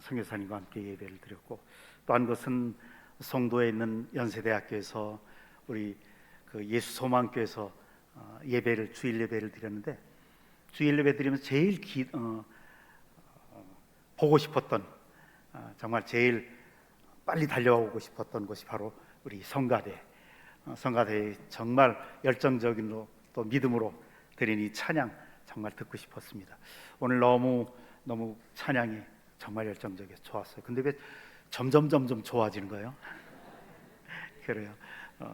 선교사님과 함께 예배를 드렸고, 또 한 것은 송도에 있는 연세대학교에서 우리 그 예수소망교에서 주일 예배를 드렸는데, 주일 예배 드리면서 제일 보고 싶었던, 정말 제일 빨리 달려오고 싶었던 곳이 바로 우리 성가대. 성가대에 정말 열정적인 또 믿음으로 드린 이 찬양 정말 듣고 싶었습니다. 오늘 너무 찬양이 정말 열정적이어서 좋았어요. 근데 왜 점점 좋아지는 거예요? 그래요.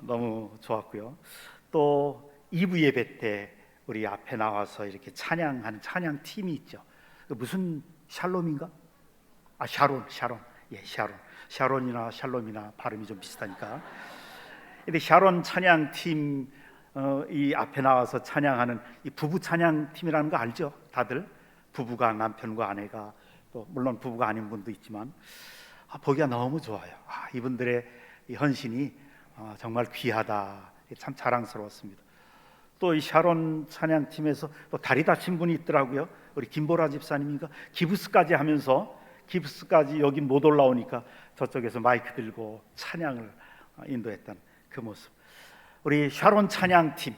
너무 좋았고요. 또 2부 예배 때 우리 앞에 나와서 이렇게 찬양하는 찬양 팀이 있죠. 무슨 샬롬인가? 샤론. 예, 샤론이나 샬롬이나 발음이 좀 비슷하니까. 근데 샤론 찬양 팀 이 앞에 나와서 찬양하는 이 부부 찬양 팀이라는 거 알죠? 다들 부부가, 남편과 아내가, 또 물론 부부가 아닌 분도 있지만 보기가 너무 좋아요. 이분들의 이 헌신이 정말 귀하다. 참 자랑스러웠습니다. 또 이 샤론 찬양 팀에서 또 다리 다친 분이 있더라고요. 우리 김보라 집사님인가 기부스까지 하면서, 기부스까지 여기 못 올라오니까 저쪽에서 마이크 들고 찬양을 인도했던 그 모습. 우리 샤론 찬양팀,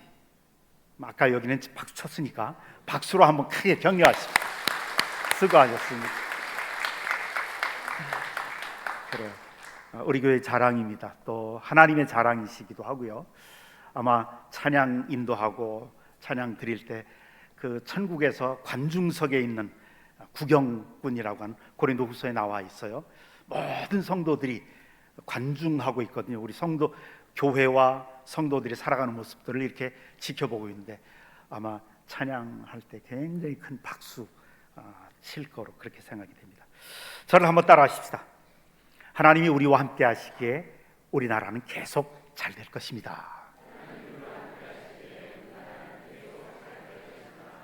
아까 여기는 박수 쳤으니까 박수로 한번 크게 격려하십시오. 수고하셨습니다. 그래요. 우리 교회 자랑입니다. 또 하나님의 자랑이시기도 하고요. 아마 찬양 인도하고 찬양 드릴 때 그 천국에서 관중석에 있는 구경꾼이라고 하는 고린도후서에 나와 있어요. 모든 성도들이 관중하고 있거든요. 우리 성도, 교회와 성도들이 살아가는 모습들을 이렇게 지켜보고 있는데, 아마 찬양할 때 굉장히 큰 박수 칠 거로 그렇게 생각이 됩니다. 저를 한번 따라 하십시다. 하나님이 우리와 함께 하시기에 우리나라는 계속 잘 될 것입니다.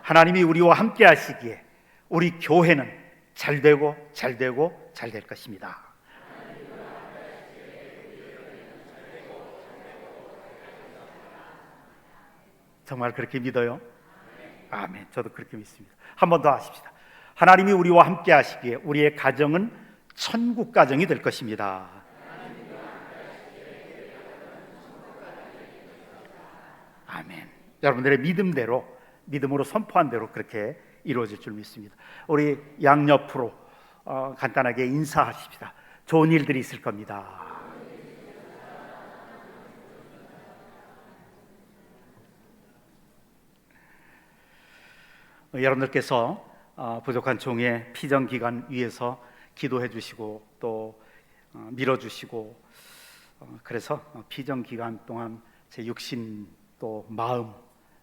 하나님이 우리와 함께 하시기에 우리 교회는 잘 되고 잘 될 것입니다. 정말 그렇게 믿어요? 아멘. 저도 그렇게 믿습니다. 한 번 더 하십시다. 하나님이 우리와 함께 하시기에 우리의 가정은 천국 가정이 될 것입니다. 아멘. 여러분들의 믿음으로 선포한 대로 그렇게 이루어질 줄 믿습니다. 우리 양옆으로 간단하게 인사하십시다. 좋은 일들이 있을 겁니다. 여러분들께서 부족한 종의 피정기간 위해서 기도해 주시고 또 밀어주시고, 그래서 피정기간 동안 제 육신 또 마음,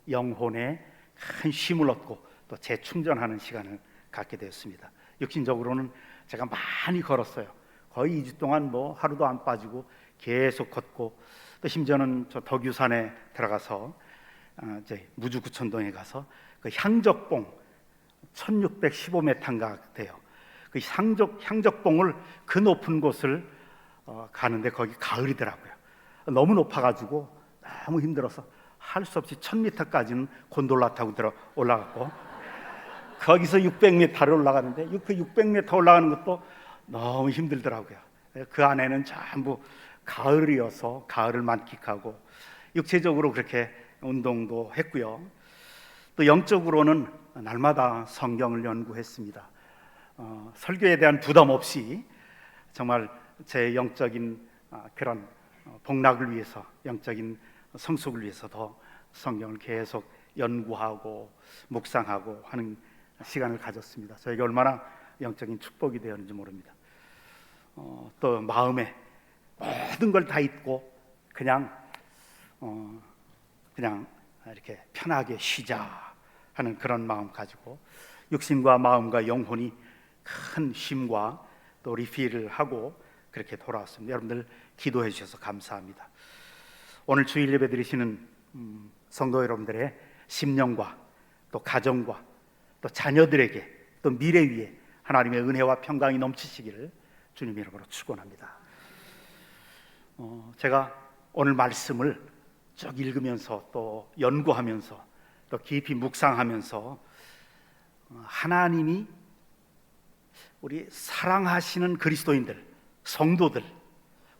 영혼에 큰 쉼을 얻고 또 재충전하는 시간을 갖게 되었습니다. 육신적으로는 제가 많이 걸었어요. 거의 2주 동안 뭐 하루도 안 빠지고 계속 걷고, 또 심지어는 저 덕유산에 들어가서 이제 무주구천동에 가서 그 향적봉 1615m인가 돼요. 그 향적봉을 그 높은 곳을 가는데 거기 가을이더라고요. 너무 높아가지고 너무 힘들어서 할 수 없이 1000m까지는 곤돌라 타고 올라갔고, 거기서 600m를 올라가는데 그 600m 올라가는 것도 너무 힘들더라고요. 그 안에는 전부 가을이어서 가을을 만끽하고 육체적으로 그렇게 운동도 했고요. 또 영적으로는 날마다 성경을 연구했습니다. 설교에 대한 부담 없이 정말 제 영적인 그런 복락을 위해서, 영적인 성숙을 위해서 더 성경을 계속 연구하고 묵상하고 하는 시간을 가졌습니다. 저에게 얼마나 영적인 축복이 되었는지 모릅니다. 또 마음에 모든 걸 다 잊고 그냥 이렇게 편하게 쉬자 하는 그런 마음 가지고 육신과 마음과 영혼이 큰 쉼과 또 리필을 하고 그렇게 돌아왔습니다. 여러분들 기도해 주셔서 감사합니다. 오늘 주일 예배 드리시는 성도 여러분들의 심령과 또 가정과 또 자녀들에게 또 미래 위에 하나님의 은혜와 평강이 넘치시기를 주님 이름으로 축원합니다. 제가 오늘 말씀을 쭉 읽으면서 또 연구하면서 또 깊이 묵상하면서 하나님이 우리 사랑하시는 그리스도인들, 성도들,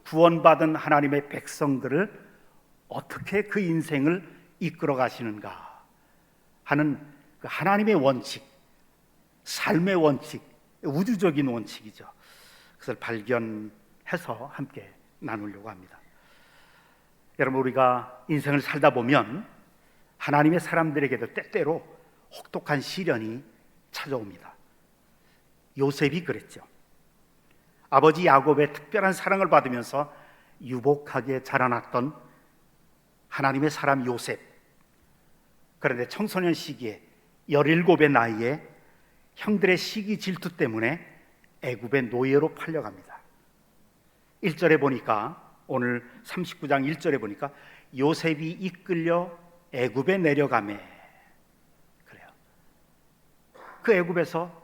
구원받은 하나님의 백성들을 어떻게 그 인생을 이끌어 가시는가 하는 그 하나님의 원칙, 삶의 원칙, 우주적인 원칙이죠. 그것을 발견해서 함께 나누려고 합니다. 여러분, 우리가 인생을 살다 보면 하나님의 사람들에게도 때때로 혹독한 시련이 찾아옵니다. 요셉이 그랬죠. 아버지 야곱의 특별한 사랑을 받으면서 유복하게 자라났던 하나님의 사람 요셉. 그런데 청소년 시기에 17의 나이에 형들의 시기 질투 때문에 애굽의 노예로 팔려갑니다. 1절에 보니까, 오늘 39장 1절에 보니까 요셉이 이끌려 애굽에 내려가매. 그래요. 그 애굽에서,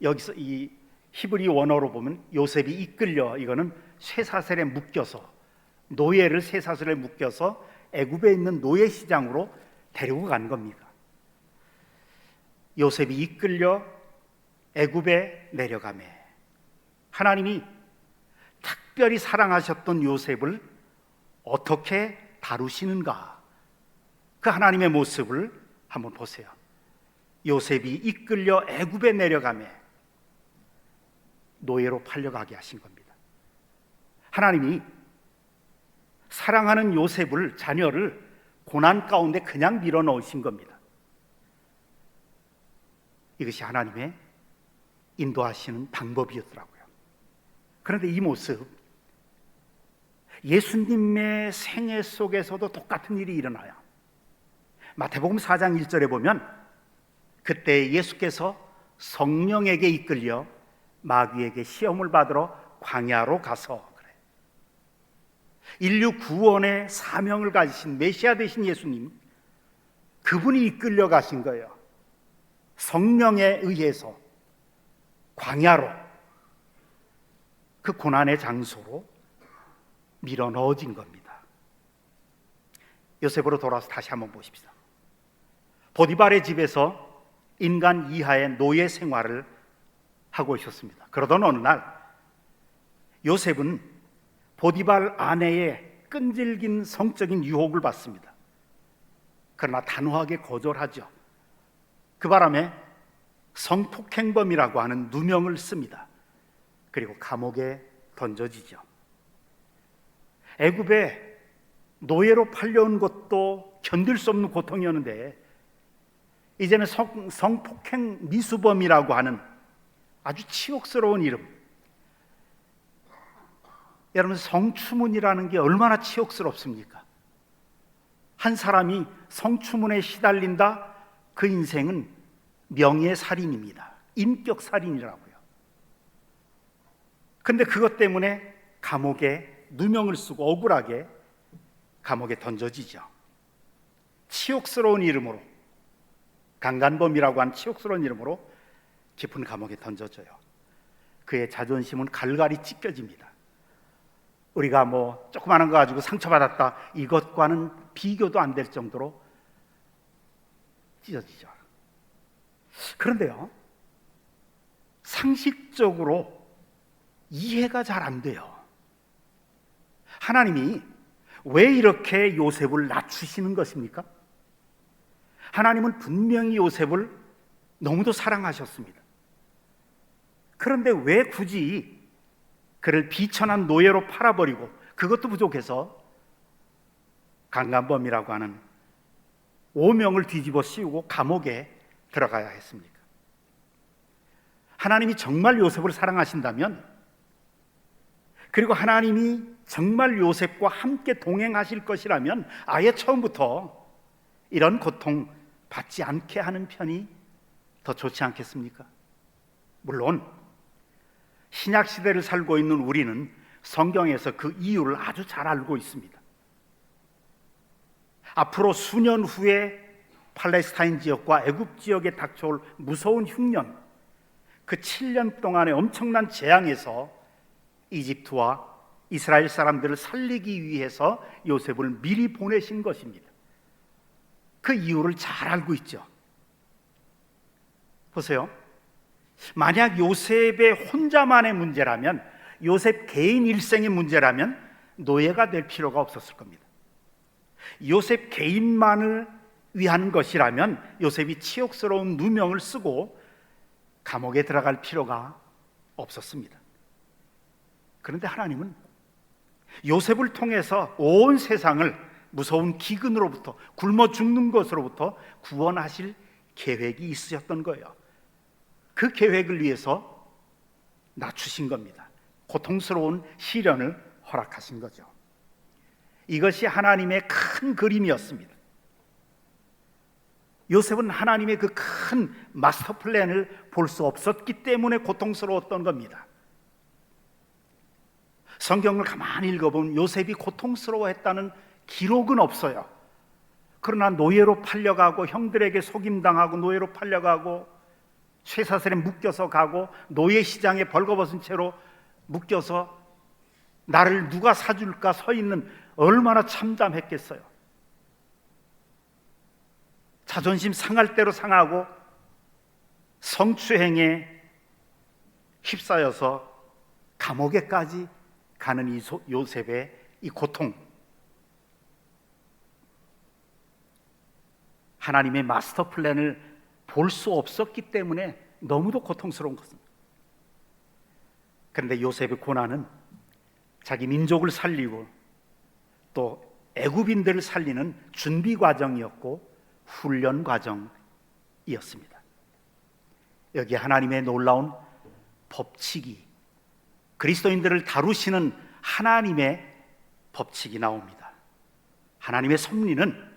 여기서 이 히브리 원어로 보면 요셉이 이끌려, 이거는 쇠사슬에 묶여서, 노예를 쇠사슬에 묶여서 애굽에 있는 노예 시장으로 데리고 간 겁니다. 요셉이 이끌려 애굽에 내려가매 하나님이 특별히 사랑하셨던 요셉을 어떻게 다루시는가, 그 하나님의 모습을 한번 보세요. 요셉이 이끌려 애굽에 내려가매 노예로 팔려가게 하신 겁니다. 하나님이 사랑하는 요셉을, 자녀를 고난 가운데 그냥 밀어넣으신 겁니다. 이것이 하나님의 인도하시는 방법이었더라고요. 그런데 이 모습, 예수님의 생애 속에서도 똑같은 일이 일어나요. 마태복음 4장 1절에 보면 그때 예수께서 성령에게 이끌려 마귀에게 시험을 받으러 광야로 가서, 그래, 인류 구원의 사명을 가지신 메시아 되신 예수님, 그분이 이끌려 가신 거예요. 성령에 의해서 광야로, 그 고난의 장소로 밀어 넣어진 겁니다. 요셉으로 돌아와서 다시 한번 보십시다. 보디발의 집에서 인간 이하의 노예 생활을 하고 있었습니다. 그러던 어느 날 요셉은 보디발 아내의 끈질긴 성적인 유혹을 받습니다. 그러나 단호하게 거절하죠. 그 바람에 성폭행범이라고 하는 누명을 씁니다. 그리고 감옥에 던져지죠. 애굽에 노예로 팔려온 것도 견딜 수 없는 고통이었는데, 이제는 성폭행 미수범이라고 하는 아주 치욕스러운 이름. 여러분, 성추문이라는 게 얼마나 치욕스럽습니까? 한 사람이 성추문에 시달린다, 그 인생은 명예살인입니다. 인격살인이라고요. 근데 그것 때문에 감옥에 누명을 쓰고 억울하게 감옥에 던져지죠. 치욕스러운 이름으로, 강간범이라고 한 치욕스러운 이름으로 깊은 감옥에 던져져요. 그의 자존심은 갈갈이 찢겨집니다. 우리가 뭐 조그마한 거 가지고 상처받았다, 이것과는 비교도 안 될 정도로 찢어지죠. 그런데요, 상식적으로 이해가 잘 안 돼요. 하나님이 왜 이렇게 요셉을 낮추시는 것입니까? 하나님은 분명히 요셉을 너무도 사랑하셨습니다. 그런데 왜 굳이 그를 비천한 노예로 팔아버리고, 그것도 부족해서 강간범이라고 하는 오명을 뒤집어 씌우고 감옥에 들어가야 했습니까? 하나님이 정말 요셉을 사랑하신다면, 그리고 하나님이 정말 요셉과 함께 동행하실 것이라면 아예 처음부터 이런 고통 받지 않게 하는 편이 더 좋지 않겠습니까? 물론 신약 시대를 살고 있는 우리는 성경에서 그 이유를 아주 잘 알고 있습니다. 앞으로 수년 후에 팔레스타인 지역과 애굽 지역에 닥쳐올 무서운 흉년, 그 7년 동안의 엄청난 재앙에서 이집트와 이스라엘 사람들을 살리기 위해서 요셉을 미리 보내신 것입니다. 그 이유를 잘 알고 있죠. 보세요. 만약 요셉의 혼자만의 문제라면, 요셉 개인 일생의 문제라면 노예가 될 필요가 없었을 겁니다. 요셉 개인만을 위한 것이라면 요셉이 치욕스러운 누명을 쓰고 감옥에 들어갈 필요가 없었습니다. 그런데 하나님은 요셉을 통해서 온 세상을 무서운 기근으로부터, 굶어 죽는 것으로부터 구원하실 계획이 있으셨던 거예요. 그 계획을 위해서 낮추신 겁니다. 고통스러운 시련을 허락하신 거죠. 이것이 하나님의 큰 그림이었습니다. 요셉은 하나님의 그 큰 마스터 플랜을 볼 수 없었기 때문에 고통스러웠던 겁니다. 성경을 가만히 읽어보면 요셉이 고통스러워했다는 기록은 없어요. 그러나 노예로 팔려가고, 형들에게 속임당하고, 노예로 팔려가고, 쇠사슬에 묶여서 가고, 노예 시장에 벌거벗은 채로 묶여서 나를 누가 사줄까 서 있는, 얼마나 참담했겠어요. 자존심 상할 대로 상하고 성추행에 휩싸여서 감옥에까지 가는 이 요셉의 이 고통, 하나님의 마스터 플랜을 볼 수 없었기 때문에 너무도 고통스러운 것입니다. 그런데 요셉의 고난은 자기 민족을 살리고 또 애굽인들을 살리는 준비 과정이었고 훈련 과정이었습니다. 여기 하나님의 놀라운 법칙이, 그리스도인들을 다루시는 하나님의 법칙이 나옵니다. 하나님의 섭리는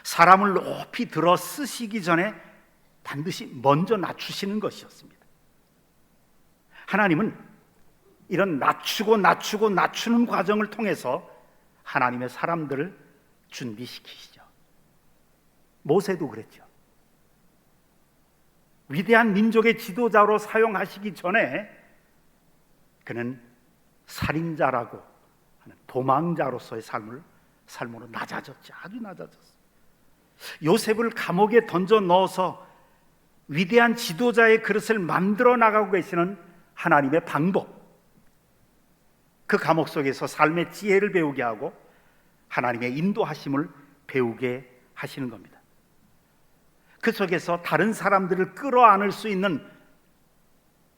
사람을 높이 들어 쓰시기 전에 반드시 먼저 낮추시는 것이었습니다. 하나님은 이런 낮추는 과정을 통해서 하나님의 사람들을 준비시키시죠. 모세도 그랬죠. 위대한 민족의 지도자로 사용하시기 전에 그는 살인자라고 하는 도망자로서의 삶으로 낮아졌죠. 아주 낮아졌어요. 요셉을 감옥에 던져 넣어서 위대한 지도자의 그릇을 만들어 나가고 계시는 하나님의 방법, 그 감옥 속에서 삶의 지혜를 배우게 하고 하나님의 인도하심을 배우게 하시는 겁니다. 그 속에서 다른 사람들을 끌어안을 수 있는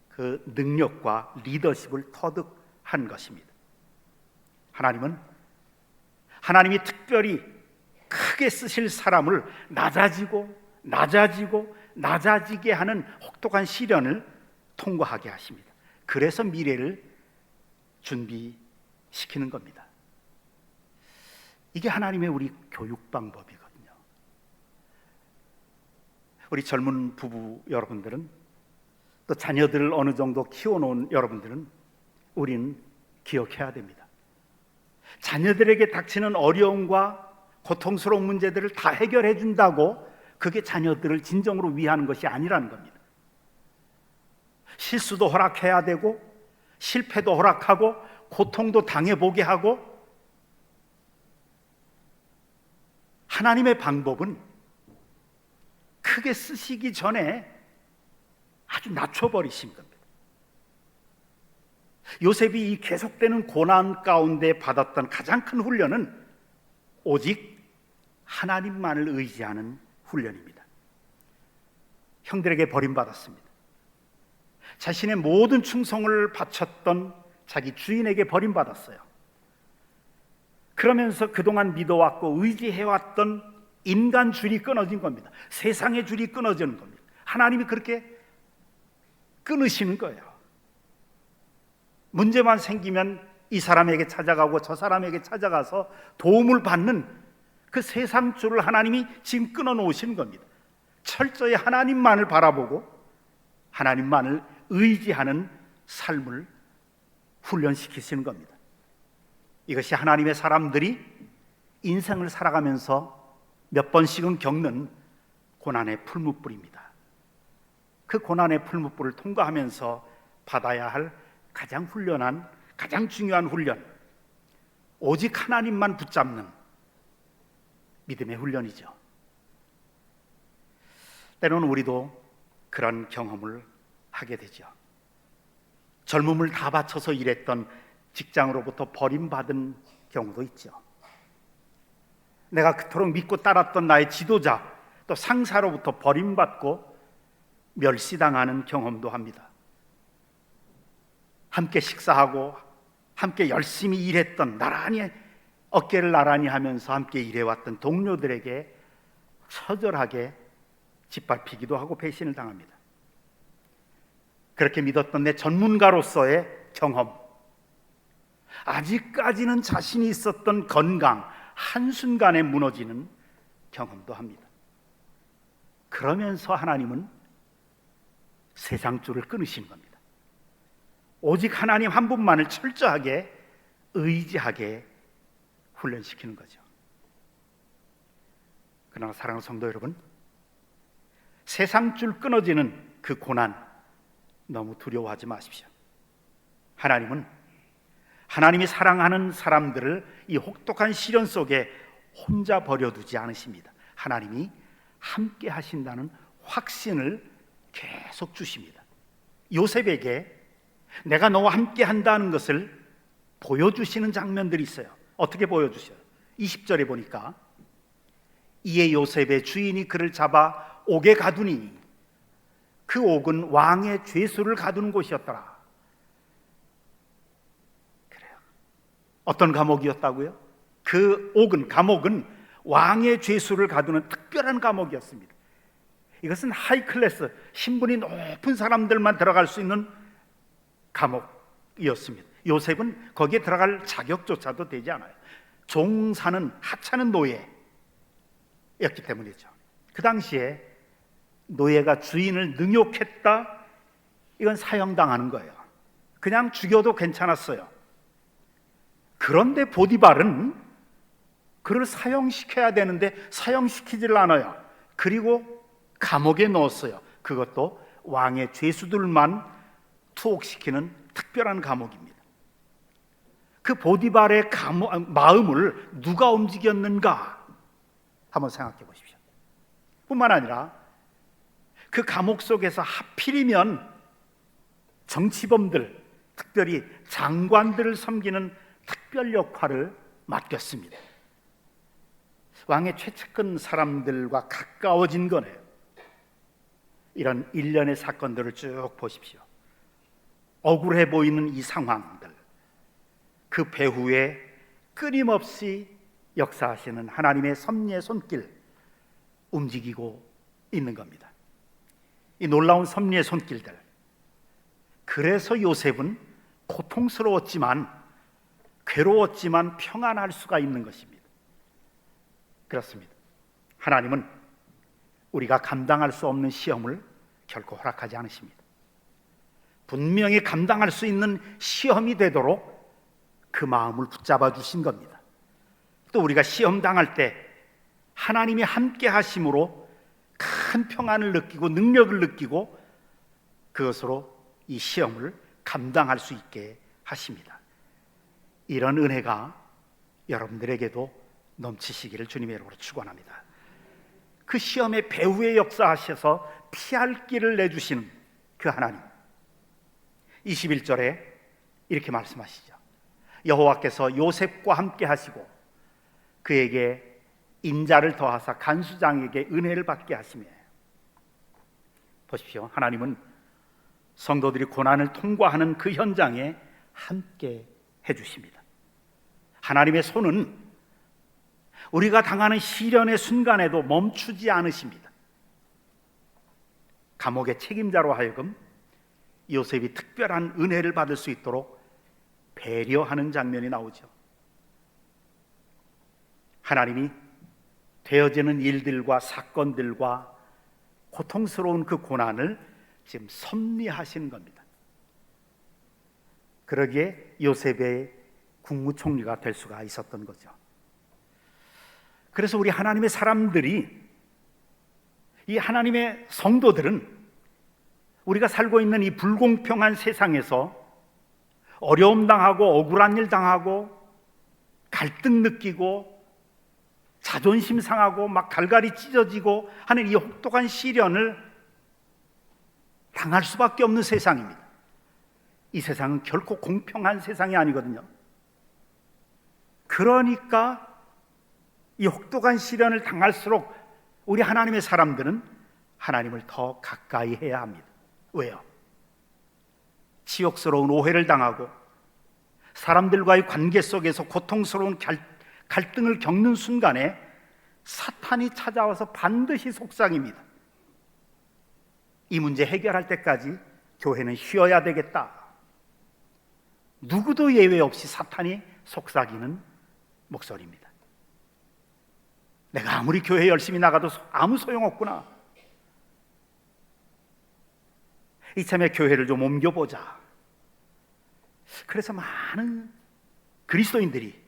그 능력과 리더십을 터득한 것입니다. 하나님은 하나님이 특별히 크게 쓰실 사람을 낮아지게 하는 혹독한 시련을 통과하게 하십니다. 그래서 미래를 준비시키는 겁니다. 이게 하나님의 우리 교육 방법이거든요. 우리 젊은 부부 여러분들은, 또 자녀들을 어느 정도 키워놓은 여러분들은 우리는 기억해야 됩니다. 자녀들에게 닥치는 어려움과 고통스러운 문제들을 다 해결해 준다고 그게 자녀들을 진정으로 위하는 것이 아니라는 겁니다. 실수도 허락해야 되고 실패도 허락하고 고통도 당해보게 하고, 하나님의 방법은 크게 쓰시기 전에 아주 낮춰버리신 겁니다. 요셉이 이 계속되는 고난 가운데 받았던 가장 큰 훈련은 오직 하나님만을 의지하는 훈련입니다. 형들에게 버림받았습니다. 자신의 모든 충성을 바쳤던 자기 주인에게 버림받았어요. 그러면서 그동안 믿어왔고 의지해왔던 인간 줄이 끊어진 겁니다. 세상의 줄이 끊어지는 겁니다. 하나님이 그렇게 끊으시는 거예요. 문제만 생기면 이 사람에게 찾아가고 저 사람에게 찾아가서 도움을 받는 그 세상 줄을 하나님이 지금 끊어 놓으시는 겁니다. 철저히 하나님만을 바라보고 하나님만을 의지하는 삶을 훈련시키시는 겁니다. 이것이 하나님의 사람들이 인생을 살아가면서 몇 번씩은 겪는 고난의 풀무불입니다. 그 고난의 풀무불을 통과하면서 받아야 할 가장 중요한 훈련, 오직 하나님만 붙잡는 믿음의 훈련이죠. 때로는 우리도 그런 경험을 하게 되죠. 젊음을 다 바쳐서 일했던 직장으로부터 버림받은 경우도 있죠. 내가 그토록 믿고 따랐던 나의 지도자, 또 상사로부터 버림받고 멸시당하는 경험도 합니다. 함께 식사하고 함께 열심히 일했던, 나란히 어깨를 나란히 하면서 함께 일해왔던 동료들에게 처절하게 짓밟히기도 하고 배신을 당합니다. 그렇게 믿었던 내 전문가로서의 경험, 아직까지는 자신이 있었던 건강 한순간에 무너지는 경험도 합니다. 그러면서 하나님은 세상 줄을 끊으시는 겁니다. 오직 하나님 한 분만을 철저하게 의지하게 훈련시키는 거죠. 그러나 사랑하는 성도 여러분, 세상 줄 끊어지는 그 고난 너무 두려워하지 마십시오. 하나님은 하나님이 사랑하는 사람들을 이 혹독한 시련 속에 혼자 버려두지 않으십니다. 하나님이 함께 하신다는 확신을 계속 주십니다. 요셉에게 내가 너와 함께 한다는 것을 보여주시는 장면들이 있어요. 어떻게 보여주셔요? 20절에 보니까 이에 요셉의 주인이 그를 잡아 옥에 가두니 그 옥은 왕의 죄수를 가두는 곳이었더라. 그래요. 어떤 감옥이었다고요? 그 옥은, 감옥은 왕의 죄수를 가두는 특별한 감옥이었습니다. 이것은 하이클래스, 신분이 높은 사람들만 들어갈 수 있는 감옥이었습니다. 요셉은 거기에 들어갈 자격조차도 되지 않아요. 종사는, 하찮은 노예였기 때문이죠. 그 당시에 노예가 주인을 능욕했다, 이건 사형당하는 거예요. 그냥 죽여도 괜찮았어요. 그런데 보디발은 그를 사형시켜야 되는데 사형시키질 않아요. 그리고 감옥에 넣었어요. 그것도 왕의 죄수들만 투옥시키는 특별한 감옥입니다. 그 보디발의 마음을 누가 움직였는가 한번 생각해 보십시오. 뿐만 아니라 그 감옥 속에서 하필이면 정치범들, 특별히 장관들을 섬기는 특별 역할을 맡겼습니다. 왕의 최측근 사람들과 가까워진 거네요. 이런 일련의 사건들을 쭉 보십시오. 억울해 보이는 이 상황들, 그 배후에 끊임없이 역사하시는 하나님의 섭리의 손길 움직이고 있는 겁니다. 이 놀라운 섭리의 손길들, 그래서 요셉은 고통스러웠지만, 괴로웠지만 평안할 수가 있는 것입니다. 그렇습니다. 하나님은 우리가 감당할 수 없는 시험을 결코 허락하지 않으십니다. 분명히 감당할 수 있는 시험이 되도록 그 마음을 붙잡아 주신 겁니다. 또 우리가 시험 당할 때 하나님이 함께 하심으로 큰 평안을 느끼고 능력을 느끼고 그것으로 이 시험을 감당할 수 있게 하십니다. 이런 은혜가 여러분들에게도 넘치시기를 주님의 이름으로 축원합니다. 그 시험의 배후에 역사하셔서 피할 길을 내주시는 그 하나님, 21절에 이렇게 말씀하시죠. 여호와께서 요셉과 함께 하시고 그에게 인자를 더하사 간수장에게 은혜를 받게 하시며. 보십시오. 하나님은 성도들이 고난을 통과하는 그 현장에 함께 해주십니다. 하나님의 손은 우리가 당하는 시련의 순간에도 멈추지 않으십니다. 감옥의 책임자로 하여금 요셉이 특별한 은혜를 받을 수 있도록 배려하는 장면이 나오죠. 하나님이 되어지는 일들과 사건들과 고통스러운 그 고난을 지금 섭리하시는 겁니다. 그러기에 요셉의 국무총리가 될 수가 있었던 거죠. 그래서 우리 하나님의 사람들이, 이 하나님의 성도들은 우리가 살고 있는 이 불공평한 세상에서 어려움 당하고 억울한 일 당하고 갈등 느끼고 자존심 상하고 막 갈갈이 찢어지고 하는 이 혹독한 시련을 당할 수밖에 없는 세상입니다. 이 세상은 결코 공평한 세상이 아니거든요. 그러니까 이 혹독한 시련을 당할수록 우리 하나님의 사람들은 하나님을 더 가까이 해야 합니다. 왜요? 치욕스러운 오해를 당하고 사람들과의 관계 속에서 고통스러운 갈등을 겪는 순간에 사탄이 찾아와서 반드시 속삭입니다. 이 문제 해결할 때까지 교회는 쉬어야 되겠다. 누구도 예외 없이 사탄이 속삭이는 목소리입니다. 내가 아무리 교회 열심히 나가도 아무 소용없구나. 이참에 교회를 좀 옮겨보자. 그래서 많은 그리스도인들이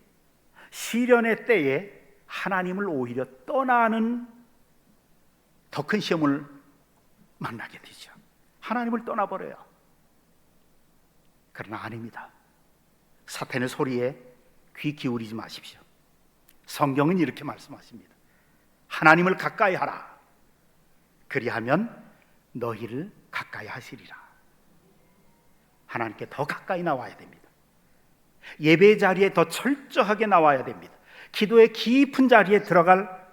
시련의 때에 하나님을 오히려 떠나는 더 큰 시험을 만나게 되죠. 하나님을 떠나버려요. 그러나 아닙니다. 사탄의 소리에 귀 기울이지 마십시오. 성경은 이렇게 말씀하십니다. 하나님을 가까이 하라. 그리하면 너희를 가까이 하시리라. 하나님께 더 가까이 나와야 됩니다. 예배 자리에 더 철저하게 나와야 됩니다. 기도의 깊은 자리에 들어갈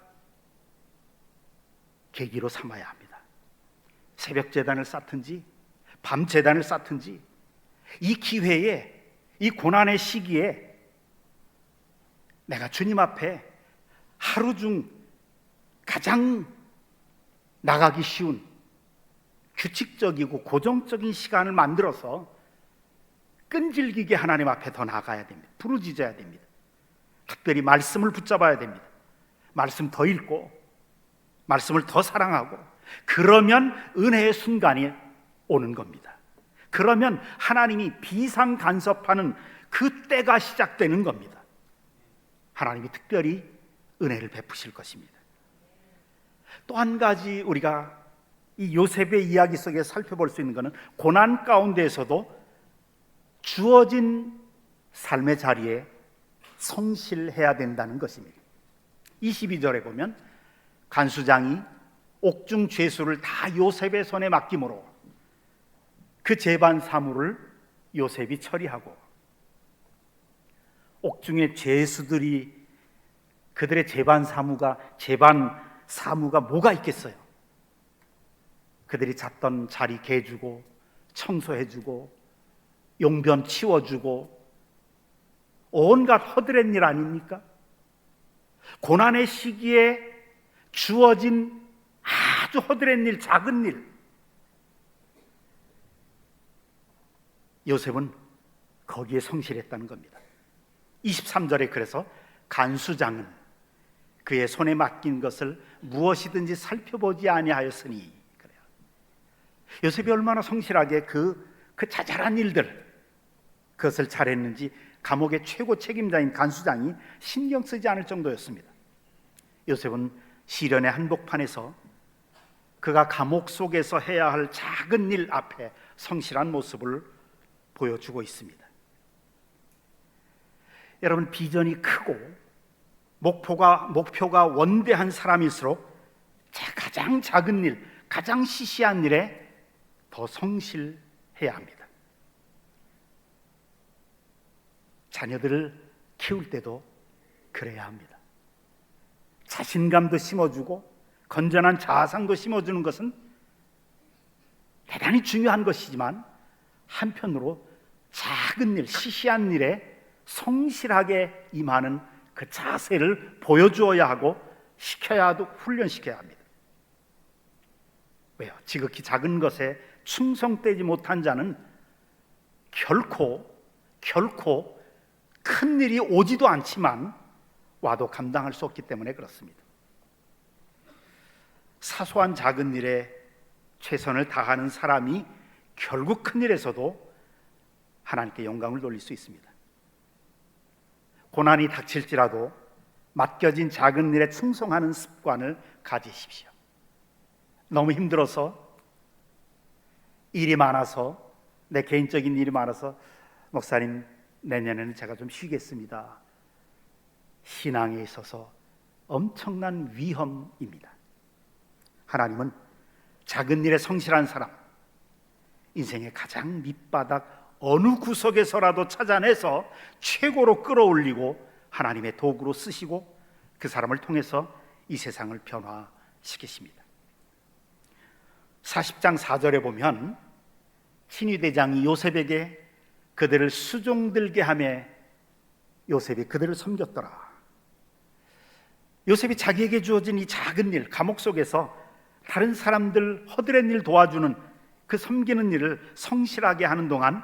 계기로 삼아야 합니다. 새벽 제단을 쌓든지 밤 제단을 쌓든지 이 기회에, 이 고난의 시기에 내가 주님 앞에 하루 중 가장 나가기 쉬운 규칙적이고 고정적인 시간을 만들어서 끈질기게 하나님 앞에 더 나가야 됩니다. 부르짖어야 됩니다. 특별히 말씀을 붙잡아야 됩니다. 말씀 더 읽고 말씀을 더 사랑하고, 그러면 은혜의 순간이 오는 겁니다. 그러면 하나님이 비상 간섭하는 그 때가 시작되는 겁니다. 하나님이 특별히 은혜를 베푸실 것입니다. 또 한 가지 우리가 이 요셉의 이야기 속에 살펴볼 수 있는 것은 고난 가운데에서도 주어진 삶의 자리에 성실해야 된다는 것입니다. 22절에 보면 간수장이 옥중 죄수를 다 요셉의 손에 맡김으로 그 재반 사무를 요셉이 처리하고, 옥중의 죄수들이 그들의 재반 사무가 뭐가 있겠어요? 그들이 잤던 자리 개주고 청소해주고 용변 치워주고 온갖 허드렛 일 아닙니까? 고난의 시기에 주어진 아주 허드렛 일, 작은 일, 요셉은 거기에 성실했다는 겁니다. 23절에 그래서 간수장은 그의 손에 맡긴 것을 무엇이든지 살펴보지 아니하였으니, 그래요. 요셉이 얼마나 성실하게 그 자잘한 일들, 그것을 잘했는지 감옥의 최고 책임자인 간수장이 신경 쓰지 않을 정도였습니다. 요셉은 시련의 한복판에서 그가 감옥 속에서 해야 할 작은 일 앞에 성실한 모습을 보여주고 있습니다. 여러분, 비전이 크고 목표가 원대한 사람일수록 가장 작은 일, 가장 시시한 일에 더 성실해야 합니다. 자녀들을 키울 때도 그래야 합니다. 자신감도 심어주고 건전한 자아상도 심어주는 것은 대단히 중요한 것이지만, 한편으로 작은 일, 시시한 일에 성실하게 임하는 그 자세를 보여주어야 하고 훈련시켜야 합니다. 왜요? 지극히 작은 것에 충성되지 못한 자는 결코 큰 일이 오지도 않지만 와도 감당할 수 없기 때문에 그렇습니다. 사소한 작은 일에 최선을 다하는 사람이 결국 큰 일에서도 하나님께 영광을 돌릴 수 있습니다. 고난이 닥칠지라도 맡겨진 작은 일에 충성하는 습관을 가지십시오. 너무 힘들어서, 일이 많아서, 내 개인적인 일이 많아서 목사님 내년에는 제가 좀 쉬겠습니다. 신앙에 있어서 엄청난 위험입니다. 하나님은 작은 일에 성실한 사람, 인생의 가장 밑바닥 어느 구석에서라도 찾아내서 최고로 끌어올리고 하나님의 도구로 쓰시고 그 사람을 통해서 이 세상을 변화시키십니다. 40장 4절에 보면 친위대장이 요셉에게 그들을 수종들게 하며 요셉이 그들을 섬겼더라. 요셉이 자기에게 주어진 이 작은 일, 감옥 속에서 다른 사람들 허드렛 일 도와주는 그 섬기는 일을 성실하게 하는 동안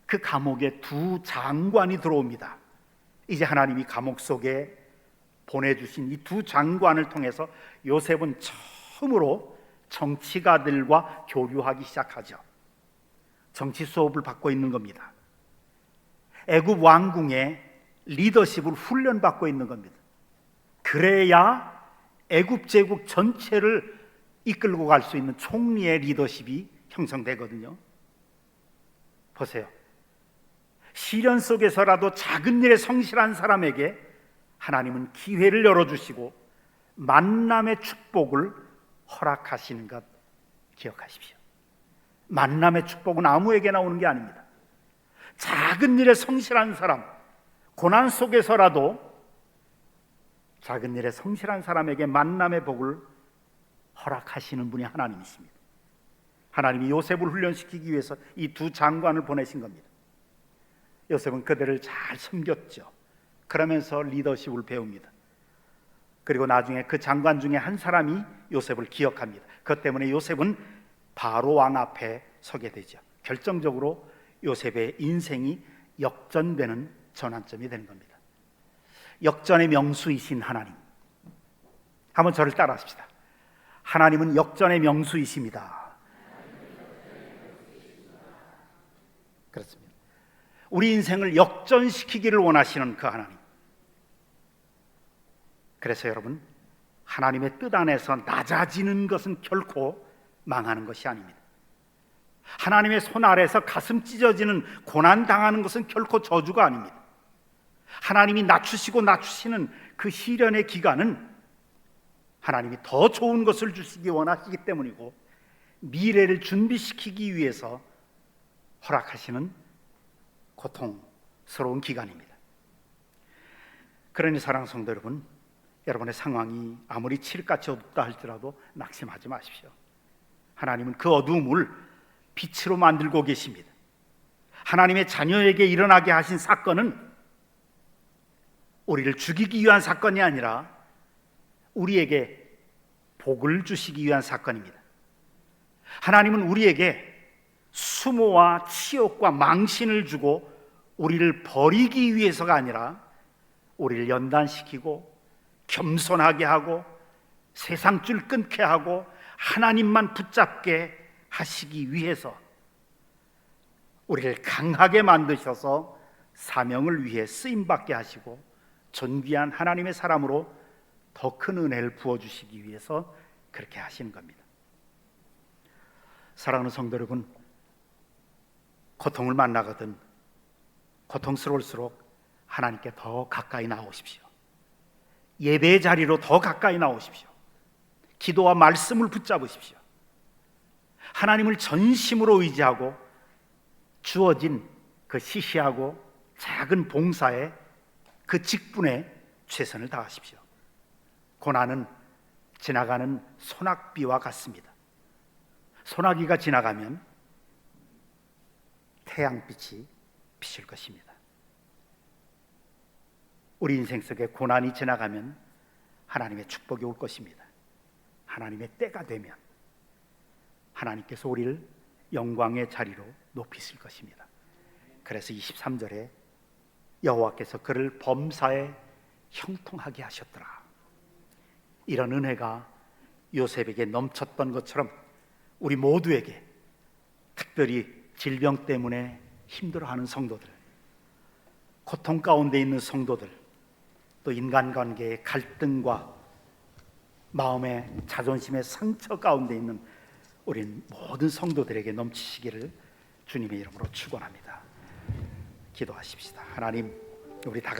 그 감옥에 두 장관이 들어옵니다. 이제 하나님이 감옥 속에 보내주신 이 두 장관을 통해서 요셉은 처음으로 정치가들과 교류하기 시작하죠. 정치 수업을 받고 있는 겁니다. 애굽 왕궁의 리더십을 훈련받고 있는 겁니다. 그래야 애굽 제국 전체를 이끌고 갈 수 있는 총리의 리더십이 형성되거든요. 보세요. 시련 속에서라도 작은 일에 성실한 사람에게 하나님은 기회를 열어주시고 만남의 축복을 허락하시는 것 기억하십시오. 만남의 축복은 아무에게나 오는 게 아닙니다. 작은 일에 성실한 사람, 고난 속에서라도 작은 일에 성실한 사람에게 만남의 복을 허락하시는 분이 하나님이십니다. 하나님이 요셉을 훈련시키기 위해서 이 두 장관을 보내신 겁니다. 요셉은 그들을 잘 섬겼죠. 그러면서 리더십을 배웁니다. 그리고 나중에 그 장관 중에 한 사람이 요셉을 기억합니다. 그것 때문에 요셉은 바로 왕 앞에 서게 되죠. 결정적으로 요셉의 인생이 역전되는 전환점이 되는 겁니다. 역전의 명수이신 하나님, 한번 저를 따라하십시다. 하나님은 역전의 명수이십니다. 그렇습니다. 우리 인생을 역전시키기를 원하시는 그 하나님. 그래서 여러분, 하나님의 뜻 안에서 낮아지는 것은 결코 망하는 것이 아닙니다. 하나님의 손 아래서 가슴 찢어지는 고난 당하는 것은 결코 저주가 아닙니다. 하나님이 낮추시고 낮추시는 그 시련의 기간은 하나님이 더 좋은 것을 주시기 원하시기 때문이고 미래를 준비시키기 위해서 허락하시는 고통스러운 기간입니다. 그러니 사랑하는 성도 여러분, 여러분의 상황이 아무리 칠흑같이 어둡다 할지라도 낙심하지 마십시오. 하나님은 그 어두움을 빛으로 만들고 계십니다. 하나님의 자녀에게 일어나게 하신 사건은 우리를 죽이기 위한 사건이 아니라 우리에게 복을 주시기 위한 사건입니다. 하나님은 우리에게 수모와 치욕과 망신을 주고 우리를 버리기 위해서가 아니라 우리를 연단시키고 겸손하게 하고 세상줄 끊게 하고 하나님만 붙잡게 하시기 위해서 우리를 강하게 만드셔서 사명을 위해 쓰임받게 하시고 존귀한 하나님의 사람으로 더 큰 은혜를 부어주시기 위해서 그렇게 하시는 겁니다. 사랑하는 성도 여러분, 고통을 만나거든 고통스러울수록 하나님께 더 가까이 나오십시오. 예배의 자리로 더 가까이 나오십시오. 기도와 말씀을 붙잡으십시오. 하나님을 전심으로 의지하고 주어진 그 시시하고 작은 봉사에 그 직분에 최선을 다하십시오. 고난은 지나가는 소낙비와 같습니다. 소나기가 지나가면 태양빛이 비칠 것입니다. 우리 인생 속에 고난이 지나가면 하나님의 축복이 올 것입니다. 하나님의 때가 되면 하나님께서 우리를 영광의 자리로 높이실 것입니다. 그래서 23절에 여호와께서 그를 범사에 형통하게 하셨더라. 이런 은혜가 요셉에게 넘쳤던 것처럼 우리 모두에게, 특별히 질병 때문에 힘들어하는 성도들, 고통 가운데 있는 성도들, 또 인간관계의 갈등과 마음의 자존심의 상처 가운데 있는 우린 모든 성도들에게 넘치시기를 주님의 이름으로 축원합니다. 기도하십시다. 하나님, 우리 다